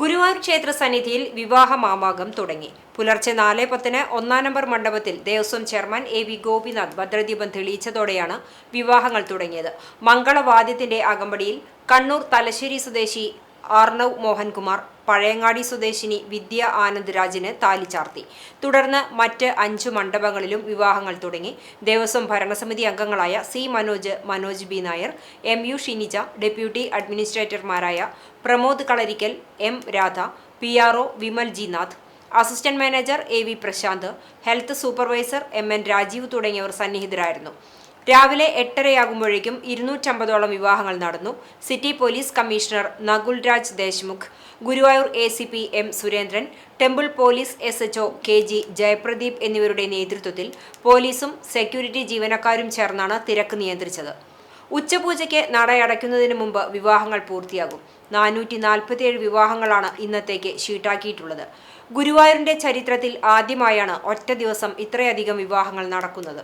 ഗുരുവായൂർ ക്ഷേത്ര സന്നിധിയിൽ വിവാഹ മാമാകം തുടങ്ങി. പുലർച്ചെ 4:10 ഒന്നാം നമ്പർ മണ്ഡപത്തിൽ Devaswom chairman A V Gopinath ഭദ്രദീപം തെളിയിച്ചതോടെയാണ് വിവാഹങ്ങൾ തുടങ്ങിയത്. മംഗളവാദ്യത്തിന്റെ അകമ്പടിയിൽ കണ്ണൂർ തലശ്ശേരി സ്വദേശി ആർണവ് മോഹൻകുമാർ പഴയങ്ങാടി സ്വദേശിനി വിദ്യ ആനന്ദ് രാജിന് താലി ചാർത്തി. തുടർന്ന് മറ്റ് 5 മണ്ഡപങ്ങളിലും വിവാഹങ്ങൾ തുടങ്ങി. ദേവസ്വം ഭരണസമിതി അംഗങ്ങളായ C Manoj, Manoj B Nair, M U Shinija, deputy അഡ്മിനിസ്ട്രേറ്റർമാരായ Pramod Kalarikkal, M Radha, PRO Vimal G Nath, assistant manager A V Prashanth, health supervisor MN Rajeev തുടങ്ങിയവർ സന്നിഹിതരായിരുന്നു. രാവിലെ 8:30 250ഓളം വിവാഹങ്ങൾ നടന്നു. City police commissioner Nakul Raj Deshmukh, Guruvayur ACP M Surendran, temple police SHO KG Jayapradeep എന്നിവരുടെ നേതൃത്വത്തിൽ പോലീസും സെക്യൂരിറ്റി ജീവനക്കാരും ചേർന്നാണ് തിരക്ക് നിയന്ത്രിച്ചത്. ഉച്ചപൂജയ്ക്ക് നടയടയ്ക്കുന്നതിന് മുമ്പ് വിവാഹങ്ങൾ പൂർത്തിയാകും. 447 വിവാഹങ്ങളാണ് ഇന്നത്തേക്ക് ഷീട്ടാക്കിയിട്ടുള്ളത്. ഗുരുവായൂരിന്റെ ചരിത്രത്തിൽ ആദ്യമായാണ് ഒറ്റ ദിവസം ഇത്രയധികം വിവാഹങ്ങൾ നടക്കുന്നത്.